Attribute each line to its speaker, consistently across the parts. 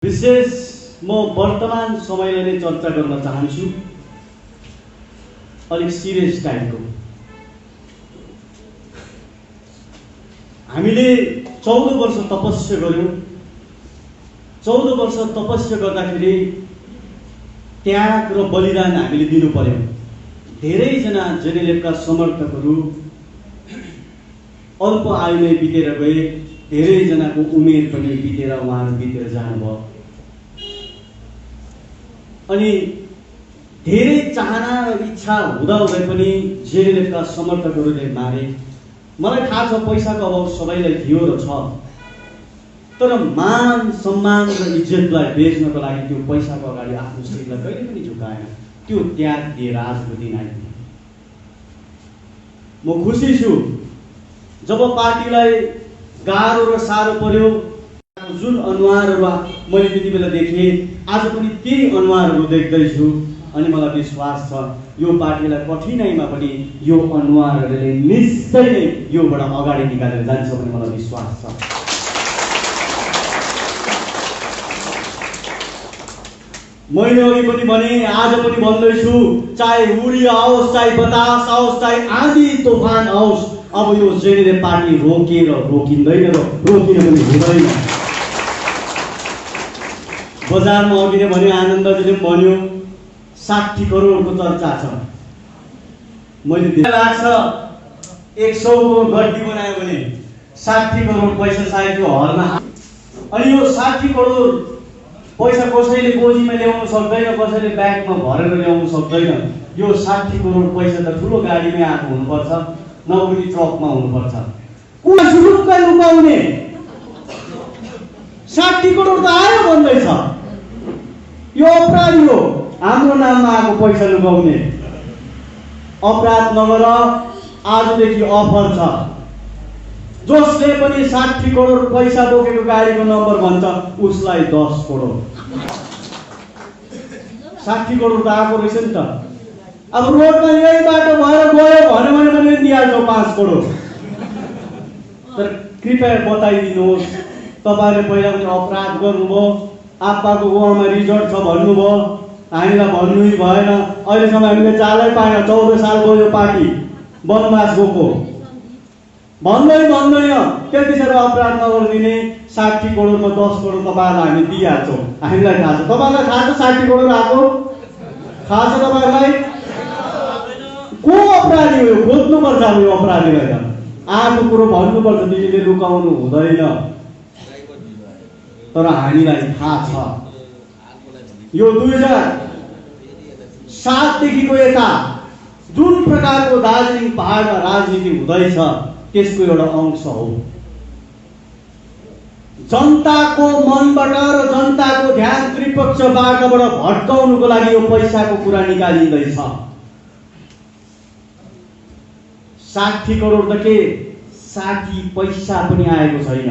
Speaker 1: विशेष म वर्तमान समयलाई नै चर्चा गर्न चाहन्छु, अलिक सिरियस टाइपको। हामीले 14 वर्ष तपस्या गर्यौं। 14 वर्ष तपस्या गर्दाखेरि त्याग र बलिदान हामीले दिनु पर्यो। धेरैजना जेनेलेफका समर्थकहरू अल्प आयुमै बितेर गए। धेरैजनाको उमेर पनि बितेर उहाँहरू बितेर जानुभयो। अनि धेरै चाहना र इच्छा हुँदाहुँदै पनि जेनेलेफका समर्थकहरूले मारे। मलाई थाहा छ पैसाको अभाव सबैलाई थियो र छ, तर मान सम्मान र इज्जतलाई बेच्नको लागि त्यो पैसाको अगाडि आफ्नो शरीरलाई कहिले पनि झुकाएन। त्यो त्याग दिएर आजको दिन आइपुग्यो। म खुसी छु जब पार्टीलाई गाह्रो र साह्रो पर्यो, जुन अनुहारहरू मैले त्यति बेला देखेँ, आज पनि त्यही अनुहारहरू देख्दैछु। अनि मलाई विश्वास छ यो पार्टीलाई कठिनाइमा पनि यो अनुहारहरूले निश्चय नै योबाट अगाडि निकालेर जान्छ भन्ने मलाई विश्वास छ। मैले अघि पनि भने, आज पनि भन्दैछु, चाहे उरी आओस्, चाहे बतास आओस्, चाहे आँधी तोफान आओस्, अब यो जेनेरेल पार्टी रोकेर रोकिँदैन र रोकिन पनि हुँदैन। बजारमा अघि नै भन्यो, आनन्दजीले भन्यो 60 करोडको चर्चा छ। मैले लाग्छ 100 को गड्डी बनायो भने 60 करोड पैसा सायद यो हलमा। अनि यो 60 करोड पैसा कसैले गोजीमा ल्याउन सक्दैन, कसैले ब्याङ्कमा भरेर ल्याउन सक्दैन। यो 60 करोड पैसा त ठुलो गाडीमै आएको हुनुपर्छ, नौकरी ट्रकमा हुनुपर्छ। कुन सुरुक्कै लुकाउने 60 करोड त आयो भन्दैछ। यो अपराधी हो, हाम्रो नाममा आएको पैसा लुकाउने। अपराध नगर, आजदेखि अफर छ। जसले पनि 60 करोड पैसा बोकेको गाडीको नम्बर भन्छ उसलाई 10 करोड। 60 करोड त आएको रहेछ नि त। अब रोडमा यही बाटो भएर गयो भन्यो भने दिइहाल्छौँ 5 करोड। तर कृपया बताइदिनुहोस्, तपाईँले पहिला पनि अपराध गर्नुभयो, आप्पाको गाउँमा रिजोर्ट छ भन्नुभयो, हामीलाई भन्नु भएन। अहिलेसम्म हामीले चालै पाएन। 14 साल भयो यो पार्टी वनवास गएको। भन्दैन त्यति साह्रो अपराध नगरिदिने। 60 करोडमा 10 करोड तपाईँहरूलाई हामी दिइहाल्छौँ। हामीलाई थाहा छ। तपाईँलाई थाहा छ 60 करोड आएको? थाहा छ तपाईँहरूलाई? को अपराधी हो? खोज्नुपर्छ अब यो अपराधीलाई त। आएको कुरो भन्नुपर्छ, तिमीले लुकाउनु हुँदैन। तर हामीलाई थाहा छ यो 2007 देखिको यता जुन प्रकारको दार्जिलिङ पहाडमा राजनीति हुँदैछ त्यसको एउटा अंश हो। जनताको मनबाट र जनताको ध्यान त्रिपक्षबाट भट्काउनुको लागि यो पैसाको कुरा निकालिँदैछ। 60 करोड त के 60 पैसा पनि आएको छैन।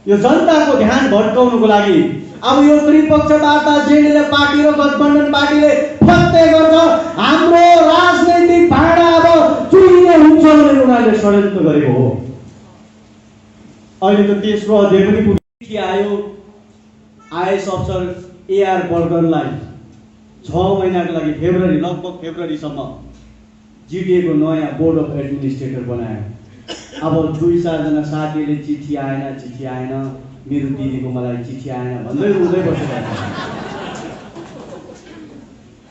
Speaker 1: यो जनताको ध्यान भट्काउनुको लागि अब यो त्रिपक्षबाट जेनेरेल पार्टी र गठबन्धन पार्टीले फत्ते गर्छ। हाम्रो राजनैतिक भाँडा अब चुरिने हुन्छ भनेर उनीहरूले षड्यन्त्र गरेको हो। अहिले त देशको अध्यय पनि पुगि आयो। आइएस अफसर एआर बर्गनलाई 6 महिनाको लागि लगभग फेब्रुअरीसम्म जिटिएको नयाँ बोर्ड अफ एडमिनिस्ट्रेटर बनायो। अब 2-4 जना साथीहरूले चिठी आएन, मेरो दिदीको मलाई चिठी आएन भन्दै रुँदै बसिरहेको छ।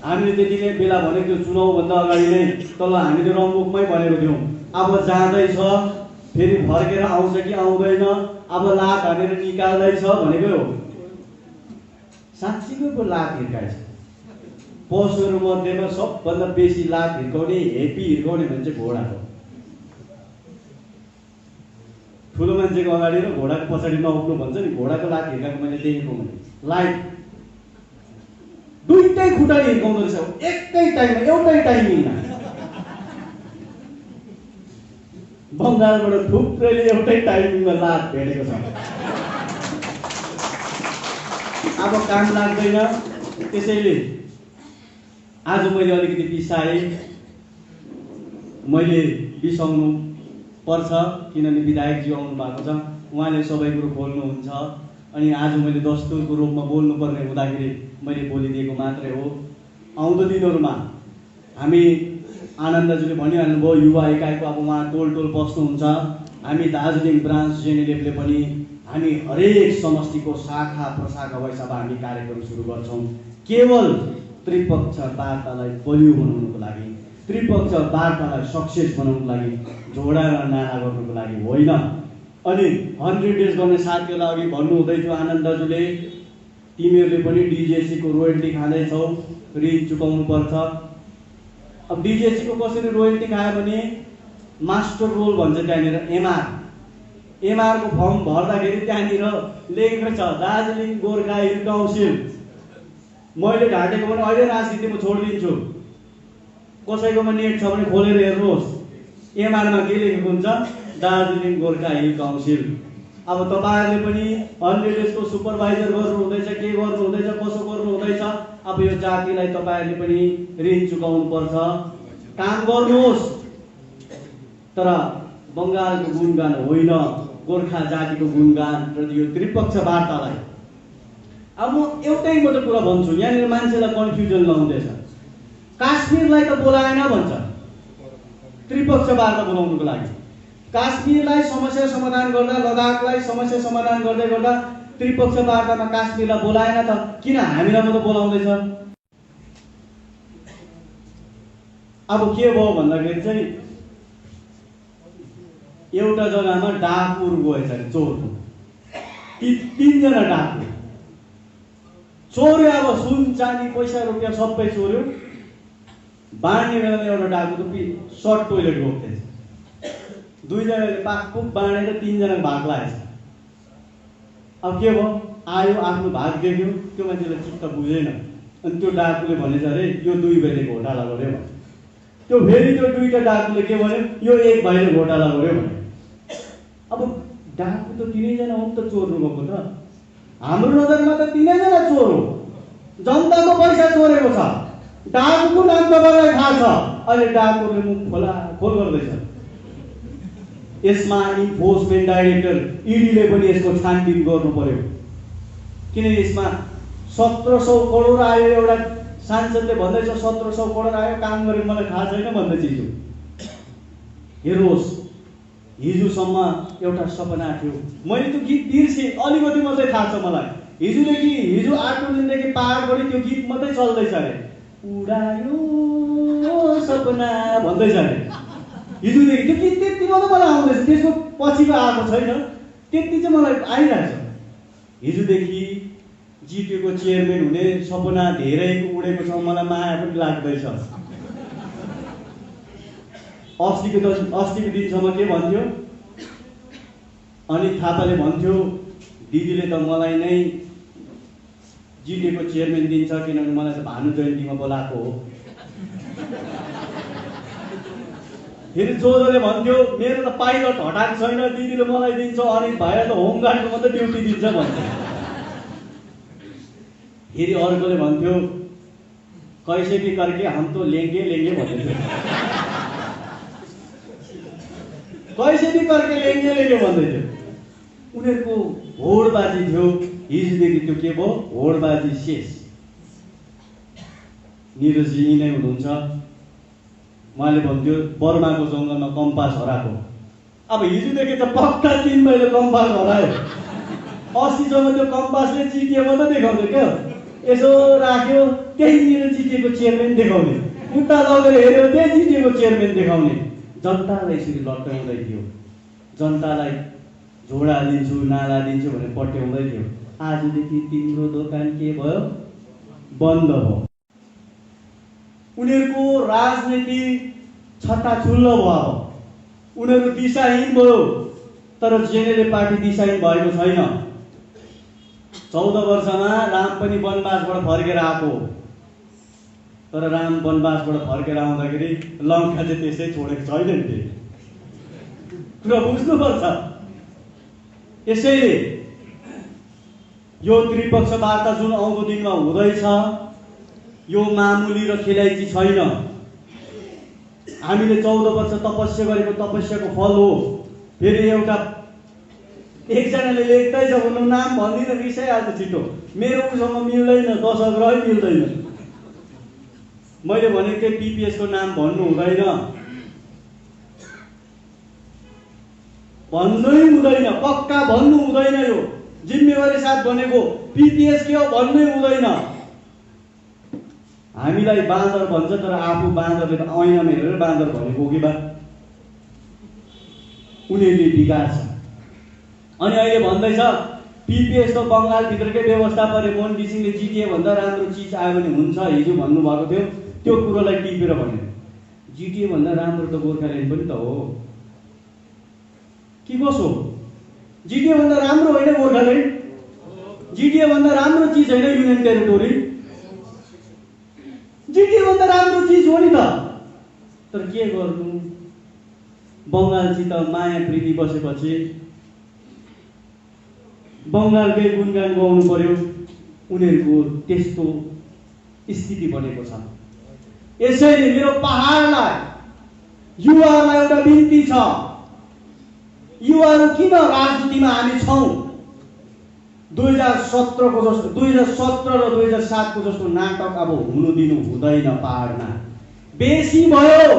Speaker 1: हामीले त्यतिकै बेला भनेको चुनावभन्दा अगाडि नै तल हामीले रम्बुकमै भनेको थियौँ, अब जाँदैछ, फेरि फर्केर आउँछ कि आउँदैन, अब लात हानेर निकाल्दैछ भनेको हो। साँच्चीको पो लात हिर्काएछ। पशुहरू मध्येमा सबभन्दा बेसी लात हिर्काउने, हेपी हिर्काउने भने चाहिँ घोडा हो। ठुलो मान्छेको अगाडि र घोडाको पछाडि नउक्नु भन्छ नि, घोडाको लात हिर्काएको मैले देखेको भने लाइभ दुईटै खुट्टा हिर्काउँदो रहेछ एकै टाइममा, एउटै टाइमिङमा। बङ्गालबाट थुप्रैले एउटै टाइमिङमा लात भेटेको छ। अब काम लाग्दैन, त्यसैले आज मैले अलिकति बिसाएँ। मैले बिसाउनु पर्छ किनभने विधायकज्यू आउनु भएको छ, उहाँले सबै कुरो खोल्नुहुन्छ। अनि आज मैले दस्तुरको रूपमा बोल्नुपर्ने हुँदाखेरि मैले बोलिदिएको मात्रै हो। आउँदो दिनहरूमा हामी आनन्दजीले भनिहाल्नुभयो युवा एकाइको अब उहाँ टोल टोल बस्नुहुन्छ। हामी दार्जिलिङ ब्रान्च जेनेलेफले पनि हामी हरेक समष्टिको शाखा प्रशाखा भएछ अब हामी कार्यक्रम सुरु गर्छौँ। केवल त्रिपक्ष वार्तालाई बलियो बनाउनको लागि, त्रिपक्ष वार्तालाई सक्सेस बनाउनको लागि, झोडा र नारा गर्नुको लागि होइन। अनि 100 डेज गर्ने साथीहरूलाई अघि भन्नुहुँदै थियो आनन्द दाजुले, तिमीहरूले पनि डिजिएचसीको रोयल्टी खाँदैछौ, ऋण चुकाउनु पर्छ। अब डिजिएचसीको कसरी रोयल्टी खायो भने मास्टर रोल भन्छ त्यहाँनिर एमआरको फर्म भर्दाखेरि त्यहाँनिर लेखेको छ दार्जिलिङ गोर्खा हिल काउन्सिल। मैले ढाँटेको पनि अहिले राजनीति म छोडिदिन्छु। कसैकोमा नेट छ भने खोलेर हेर्नुहोस्, एमआरमा के लेखेको हुन्छ, दार्जिलिङ गोर्खा हिल काउन्सिल। अब तपाईँहरूले पनि 100 डेजको सुपरभाइजर गर्नु हुँदैछ, के गर्नु हुँदैछ, कसो गर्नु हुँदैछ। अब यो जातिलाई तपाईँहरूले पनि ऋण चुकाउनु पर्छ, काम गर्नुहोस्। तर बङ्गालको गुणगान होइन, गोर्खा जातिको गुणगान र यो त्रिपक्ष वार्तालाई। अब म एउटै मात्र कुरा भन्छु, यहाँनिर मान्छेलाई कन्फ्युजन लाउँदैछ। काश्मीरलाई त बोलाएन भन्छ त्रिपक्ष वार्ता बोलाउनुको लागि। काश्मीरलाई समस्या समाधान गर्दा, लद्दाखलाई समस्या समाधान गर्दै गर्दा त्रिपक्ष वार्तामा काश्मीरलाई बोलाएन त किन हामीलाई मात्र बोलाउँदैछ? अब के भयो भन्दाखेरि चाहिँ एउटा जग्गामा डाकुर गएछ अरे, चोर। ती 3 जना डाकु चोर्यो। अब सुन चाँदी पैसा रुपियाँ सबै चोर्यो। बाँड्ने बेलामा एउटा डाकु त सर्ट टोइलेट गएको 2 जनाले पाकपुक बाँडेर 3 जना भाग लागेछ। अब के भयो, आयो आफ्नो भाग देख्यो, त्यो मान्छेलाई चित्त बुझेन। अनि त्यो डाकुले भनेछ अरे यो 2 भाइले घोटाला गर्यो। त्यो फेरि त्यो 2टा डाकुले के भन्यो, यो 1 भाइले घोटाला गर्यो भने। अब डाकु त 3 जना हो नि त चोर्नु गएको त। हाम्रो नजरमा त 3 जना चोर हो, जनताको पैसा चोरेको छ। डाकुको नाम तपाईँलाई थाहा छ। अहिले डाकुले मुख खोल गर्दैछ। यसमा इन्फोर्समेन्ट डाइरेक्टर इडीले पनि यसको छानबिन गर्नु पर्यो। किन यसमा 1700 करोड आयो। एउटा सांसदले भन्दैछ 1700 करोड आयो, काम गरे मलाई थाहा छैन भन्दै चिजो। हेर्नुहोस्, हिजोसम्म एउटा सपना थियो। मैले त्यो गीत बिर्सेँ, अलिकति मात्रै थाहा छ मलाई। हिजो 8 दिनदेखि पहाडबाट त्यो गीत मात्रै चल्दैछ अरे, उडायो सपना भन्दैछ अरे। हिजोदेखि त्यो गीत त्यति मात्रै मलाई आउँदैछ, त्यसको पछिको आएको छैन। त्यति चाहिँ मलाई आइरहेछ। हिजोदेखि जिटिएको चेयरम्यान हुने सपना धेरै उडेको छ, मलाई माया पनि लाग्दैछ। अस्तिको दिनसम्म के भन्थ्यो, अनित थापाले भन्थ्यो दिदीले त मलाई नै जिटिएको चेयरम्यान दिन्छ किनभने मलाई त भानु जयन्तीमा बोलाएको हो। फेरि जोजोले भन्थ्यो मेरो त पाइलट हटाएको छैन, दिदीले मलाई दिन्छ, अनित भाइलाई त होमगार्डको मात्रै ड्युटी दिन्छ भन्छ। फेरि अर्कोले भन्थ्यो कैसे भी करके हम तो लेंगे भन्थ्यो। कैसे भी करके लेंगे भन्दै थियो। उनीहरूको होडबाजी थियो। हिजोदेखि त्यो के भयो, होडबाजी शेष। निरजी नै हुनुहुन्छ, उहाँले भन्थ्यो बर्माको जङ्गलमा कम्पास हराएको। अब हिजोदेखि त पक्का 3 भाइले कम्पास हरायो। 80सम्म त्यो कम्पासले जिटिए मात्रै देखाउँथ्यो क्या, यसो राख्यो त्यहीँनिर जिटिएको चेयरम्यान देखाउने, उता लगेर हेऱ्यो त्यही जिटिएको चेयरम्यान देखाउने। जनतालाई यसरी लट्याउँदै थियो, जनतालाई झोडा दिन्छु नाला दिन्छु भनेर पट्याउँदै थियो। आजदेखि तिम्रो दोकान के भयो, बन्द भयो। उनीहरूको राजनीति छट्टाछुल्लो भयो, उनीहरू दिशाहीन भयो। तर जेनेले पार्टी दिशाहीन भएको छैन। 14 वर्षमा राम पनि वनवासबाट फर्केर आएको, तर राम वनवासबाट फर्केर आउँदाखेरि लङ्का चाहिँ त्यसै छोडेको छैन नि। कुरा बुझ्नुपर्छ। यसैले यो त्रिपक्ष वार्ता जुन आउँदो दिनमा हुँदैछ यो मामुली र खेलाइची छैन। हामीले 14 वर्ष तपस्या गरेको तपस्याको फल हो। फेरि एउटा एकजनाले लेख्दैछ भन्नु नाम भन्दिनँ रिसाइहाल्छ छिटो। मेरो उसँग मिल्दैन, दशग्रह मिल्दैन। मैले भनेको थिएँ पिपिएसको नाम भन्नु हुँदैन, भन्नै हुँदैन, पक्का भन्नु हुँदैन। यो जिम्मेवारी साथ भनेको पिपिएस के हो भन्नै हुँदैन। हामीलाई बाँदर भन्छ तर आफू बाँदरले ऐनामा हेरेर बाँदर भनेको हो कि बा, उनीहरूले बिगार्छ। अनि अहिले भन्दैछ पिपिएस त बङ्गालभित्रकै व्यवस्था परे, मोहन घिसिङले जिटिए भन्दा राम्रो चिज आयो भने हुन्छ हिजो भन्नुभएको थियो, त्यो कुरोलाई टिपेर भन्यो। जिटिए भन्दा राम्रो त गोर्खाल्यान्ड पनि त हो कि कसो? जिटिए भन्दा राम्रो होइन गोर्खाल्यान्ड? जिटिए भन्दा राम्रो चिज होइन युनियन टेरिटोरी? जिटिए भन्दा राम्रो चिज हो नि त। तर के गर्नु, बङ्गालसित माया प्रीति बसेपछि बङ्गालकै गुणगान गाउनु पर्यो, उनीहरूको त्यस्तो स्थिति बनेको छ। यसैले मेरो पहाडलाई, युवाहरूलाई एउटा बिन्ती छ, युवाहरू किन राजनीतिमा हामी छौँ? 2017 को जस्तो 2017 र 2007 को जस्तो नाटक अब हुनु दिनु हुँदैन। पहाडमा बेसी भयो।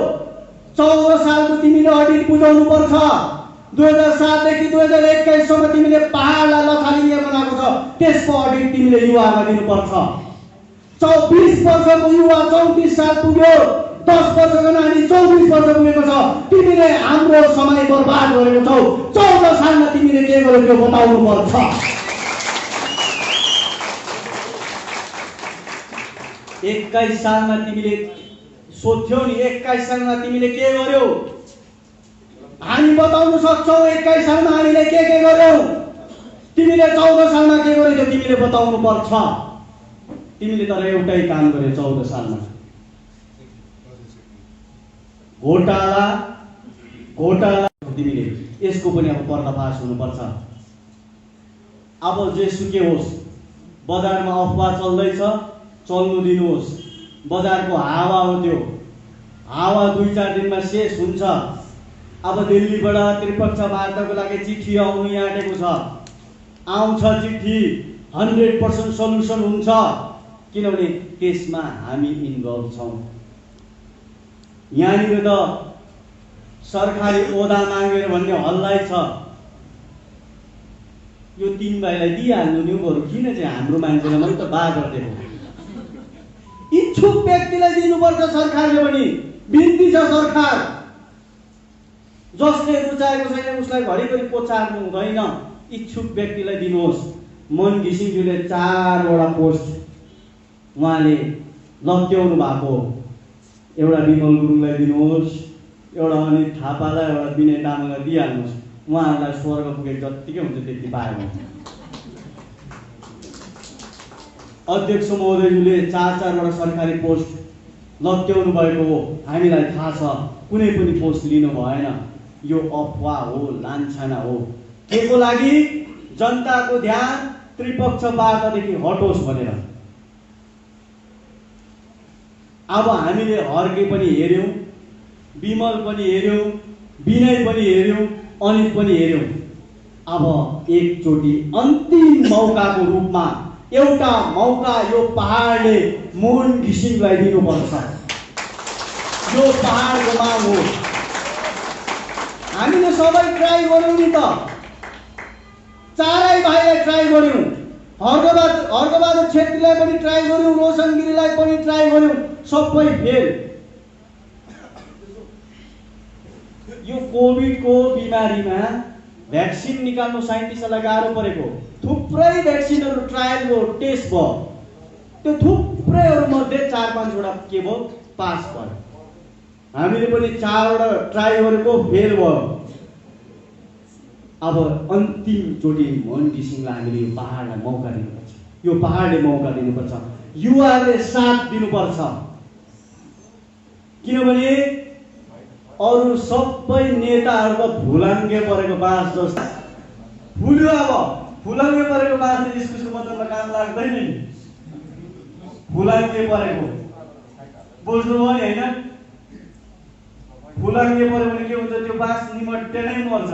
Speaker 1: 14 सालको तिमीले अडिट बुझाउनु पर्छ। 2007 देखि 2021 सम्म तिमीले पहाडलाई लथालिङ्गे बनाएको छ, त्यसको अडिट तिमीले युवामा दिनुपर्छ। 20 वर्षको युवा 34 साल पुग्यो, 10 वर्षको नानी 24 वर्ष पुगेको छ। तिमीले हाम्रो समय बर्बाद गरेको छौ। 14 सालमा तिमीले के गर्यो त्यो बताउनु पर्छ। 21 सालमा तिमीले सोध्यौ नि, 21 सालमा तिमीले के गर्यौ? हामी बताउन सक्छौ 21 सालमा हामीले के गर्यौ। तिमीले 14 सालमा के गर्यौ तिमीले बताउनु पर्छ। तिमीले तर एउटै काम गर्यौ 14 सालमा, घोटाला। तिमीले यसको पनि अब पर्दाफास हुनुपर्छ। अब जेसुकै होस्, बजारमा अफवाह चल्दैछ, चल्नु दिनुहोस्। बजारको हावा हो त्यो, हावा 2-4 दिनमा शेष हुन्छ। अब दिल्लीबाट त्रिपक्ष वार्ताको लागि चिठी आउनु आँटेको छ। आउँछ चिठी, 100% सल्युसन हुन्छ, किनभने त्यसमा हामी इन्भल्भ छौँ। यहाँनिर त सरकारी ओदा मागेर भन्ने हल्लाइ छ। यो 3 भाइलाई दिइहाल्नु नि, बरु किन चाहिँ हाम्रो मान्छेलाई मैले त बादर दिएको। इच्छुक व्यक्तिलाई दिनुपर्छ सरकारले पनि, बिन्ती छ सरकार। जसले रुचाएको छैन उसलाई घरिघरि पोचार्नु हुँदैन, इच्छुक व्यक्तिलाई दिनुहोस्। मोहन घिसिङज्यूले 4 वटा पोस्ट उहाँले लत्याउनु भएको, एउटा विमल गुरुङलाई दिनुहोस्, एउटा अनित थापालाई, एउटा विनय तामाङलाई दिइहाल्नुहोस्। उहाँहरूलाई स्वर्ग पुगेको जत्तिकै हुन्छ त्यति पायो भने। अध्यक्ष महोदयले 4 वटा सरकारी पोस्ट लत्याउनु भएको हो, हामीलाई थाहा छ। कुनै पनि पोस्ट लिनु भएन। यो अफवाह हो, लान्छना हो। के को लागि? जनताको ध्यान त्रिपक्ष वार्तादेखि हटोस् भनेर। अब हामीले हर्के पनि हेर्यौं, विमल पनि हेर्यौं, विनय पनि हेर्यौं, अनित पनि हेर्यौं। अब एकचोटि अन्तिम मौकाको रूपमा एउटा मौका यो पहाडले मोहन घिसिङलाई दिनुपर्छ। यो पहाडको माग हो। हामीले सबै ट्राई गर्यौं नि त, चारै भाइलाई ट्राई गर्यौं। हर्कबहादुर छेत्रीलाई पनि ट्राई गर्यौं, रोशन गिरीलाई पनि ट्राई गर्यौं, सबै फेल। यो कोभिडको बिमारीमा भ्याक्सिन निकाल्नु साइन्टिस्टलाई गाह्रो परेको। थुप्रै भ्याक्सिनहरु ट्रायलको टेस्ट भयो, त्यो थुप्रैहरु मध्ये 4-5 वटा के भयो, पास भयो। हामीले पनि 4 वटा ट्राई गरेको फेल भयो। अब अन्तिम चोटि मोहन घिसिङलाई हामीले यो पहाडलाई मौका दिनुपर्छ। यो पहाडले मौका दिनुपर्छ, युवाले साथ दिनुपर्छ। किनभने अरु सबै नेताहरुको फुलाङ्गे परेको बाँस जस्तो फुल्यो। अब फुलाङ्गे परेको बाँसले इस्कुसको बदलमा काम लाग्दैन नि। फुलाङ्गे परेको बुझ्नुभयो नि हैन? फुलाङ्गे पऱ्यो भने के हुन्छ, त्यो बाँस निमट्टे नै मर्छ।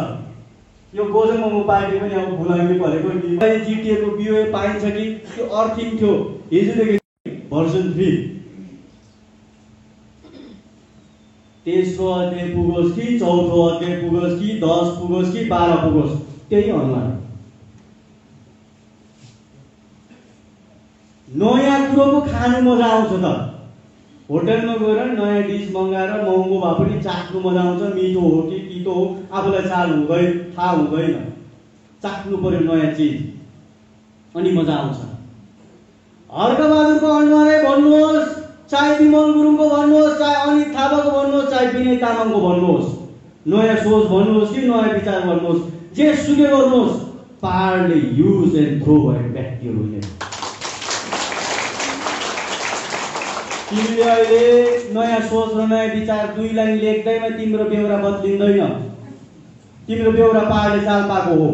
Speaker 1: यो गोजममो पार्टी पनि अब भुलाइमै परेको नि। अहिले जिटिएको बिओए पाइन्छ कि त्यो अर्थिङ थियो हिजोदेखि भर्जन 3 तेस्रो अध्याय पुगोस् कि चौथो अध्याय पुगोस् कि 10 पुगोस् कि 12 पुगोस् त्यही अनुहार। नयाँ कुरो पो खानु मजा आउँछ त। होटलमा गएर नयाँ डिस मगाएर महँगो भए पनि चाख्नु मजा आउँछ। मिठो हो कि तितो हो आफूलाई थाहा हुँदैन। चाख्नु पर्यो नयाँ चिज अनि मजा आउँछ। हर्कबहादुरको अनुहारै भन्नुहोस्, चाहे विमल गुरुङको भन्नुहोस्, चाहे अनित थापाको भन्नुहोस्, चाहे विनय तामाङको भन्नुहोस्, नयाँ सोच भन्नुहोस् कि नयाँ विचार भन्नुहोस्, जे सुके गर्नुहोस्, पहाडले युज एन्ड थ्रो भएको व्यक्तिहरू होइन। तिमीले अहिले नयाँ सोच र नयाँ विचार 2 लाइन लेख्दैमा तिम्रो बेहोरा बदलिँदैन। तिम्रो बेहोरा पहाडले चाल पाएको हो।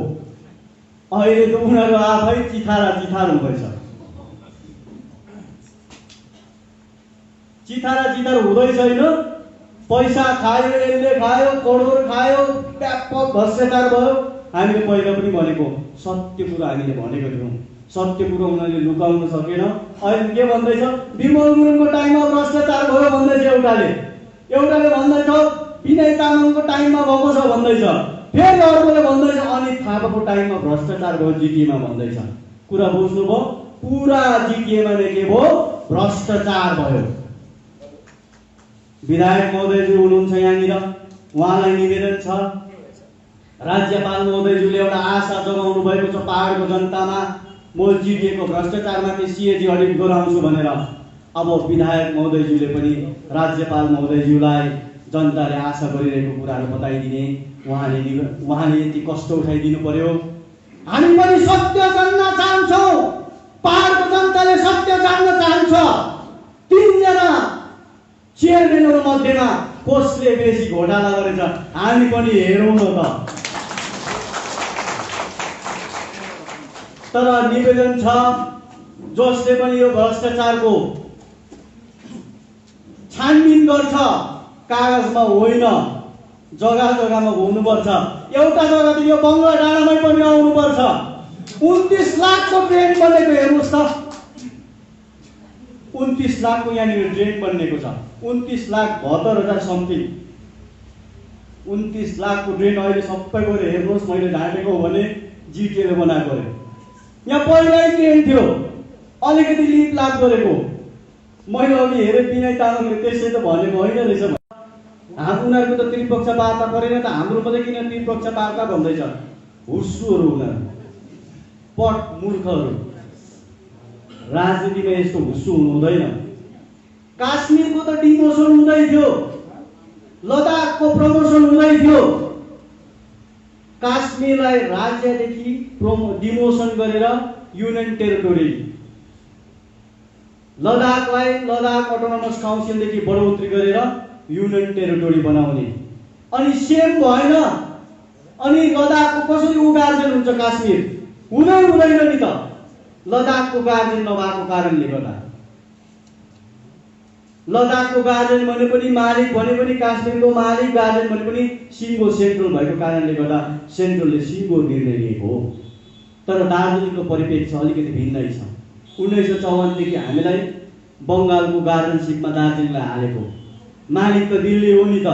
Speaker 1: अहिले त उनीहरू आफै चिथार हुँदैछ। चिथार हुँदै छैन। पैसा खायो, यसले खायो, करोड खायो, व्यापक भ्रष्टाचार भयो। हामीले पहिला पनि भनेको सत्य कुरा हामीले भनेको थियौँ। सत्य कुरो उनीहरूले लुकाउन सकेन। अहिले के भन्दैछ? विमल गुरुङको टाइममा भ्रष्टाचार भयो भन्दैछ एउटाले भन्दैछ विनय तामाङको टाइममा भएको छ भन्दैछ। फेरि अर्कोले भन्दैछ अनित थापाको टाइममा भ्रष्टाचार भयो जिटिएमा भन्दैछ। कुरा बुझ्नुभयो? पुरा जिटिएमा नै के भयो? भ्रष्टाचार भयो। विधायक महोदयज्यू हुनुहुन्छ यहाँनिर, उहाँलाई निवेदन छ, राज्यपाल महोदयज्यूले एउटा आशा जगाउनु भएको छ पहाडको जनतामा, म जिटिएको भ्रष्टाचारमाथि सिएजी अडिट गराउँछु भनेर। अब विधायक महोदयज्यूले पनि राज्यपाल महोदयज्यूलाई जनताले आशा गरिरहेको कुराहरू बताइदिने। उहाँले यति कष्ट उठाइदिनु पर्यो। हामी पनि सत्य जान्न चाहन्छौँ। पहाडको जनताले सत्य जान्न चाहन्छ। 3 जना चेयरम्यानहरु मध्येमा कसले बेसी घोटाला गरेछ हामी पनि हेरौँ न त। तर निवेदन छ जसले पनि यो भ्रष्टाचारको छानबिन गर्छ कागजमा होइन जग्गा-जग्गामा हुनुपर्छ। एउटा जग्गा त यो बङ्गला डाँडामै पनि आउनुपर्छ। 29 लाखको ड्रेन बनेको हेर्नुस् त। 29 लाखको यहाँनिर ड्रेन बनेको छ। 29,72,000 समथिङ। 29 लाखको ड्रेन अहिले सबै गएर हेर्नुहोस्। मैले ढाँटेको हो भने जिटिएले बनाएको अरे। यहाँ पहिल्यै ड्रेन थियो, अलिकति लिप लाप गरेको। मैले अघि हेरेँ विनय तामाङले त्यसै त भनेको होइन रहेछ। उनीहरूको त त्रिपक्ष वार्ता गरेन त, हाम्रो मात्रै किन त्रिपक्ष वार्ता भन्दैछ? हुस्सुहरू उनीहरू, पट मूर्खहरू। राजनीतिमा यस्तो हुस्सु हुँदैन। काश्मीरको त डिमोसन हुँदै थियो, लद्दाखको प्रमोसन हुँदै थियो। काश्मीरलाई राज्यदेखि डिमोसन गरेर युनियन टेरिटोरी, लद्दाखलाई लद्दाख अटोनोमस काउन्सिलदेखि बढोत्तरी गरेर युनियन टेरिटोरी बनाउने। अनि सेम भएन। अनि लद्दाखको कसरी उगार्जन हुन्छ? काश्मीर हुँदैन नि त। लद्दाखको गार्जन नभएको कारणले गर्दा। लद्दाखको गार्जन भने पनि मालिक भने पनि काश्मीरको मालिक, गार्जन भने पनि सिङ्गो सेन्ट्रल भएको कारणले गर्दा सेन्ट्रलले सिङ्गो निर्णय लिएको हो। तर दार्जिलिङको परिप्रेक्ष्य अलिकति भिन्नै छ। 1954 देखि हामीलाई बङ्गालको गार्जनसिपमा दार्जिलिङलाई हालेको। मालिक त दिल्ली हो नि त।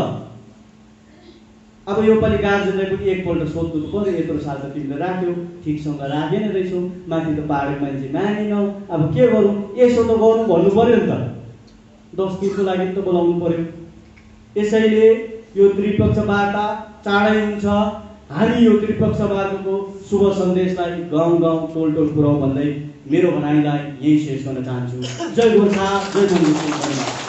Speaker 1: अब यो पालि गार्जनलाई पनि एकपल्ट सोध्नु पर्यो, यत्रो साल त तिमीले राख्यौ, ठिकसँग राखेन रहेछौ, माथि त पहाडको मान्छे मानेनौ, अब के गरौँ? यसो त गर्नु भन्नु पर्यो नि त। 10 दिनको लागि त बोलाउनु पर्यो। यसैले यो त्रिपक्ष वार्ता चाँडै हुन्छ। हामी यो त्रिपक्ष वार्ताको शुभ सन्देशलाई गाउँ टोल पुर्याउँ भन्दै मेरो भनाइलाई यही शेष गर्न चाहन्छु। जय गोर्खा, जय मङ्गल।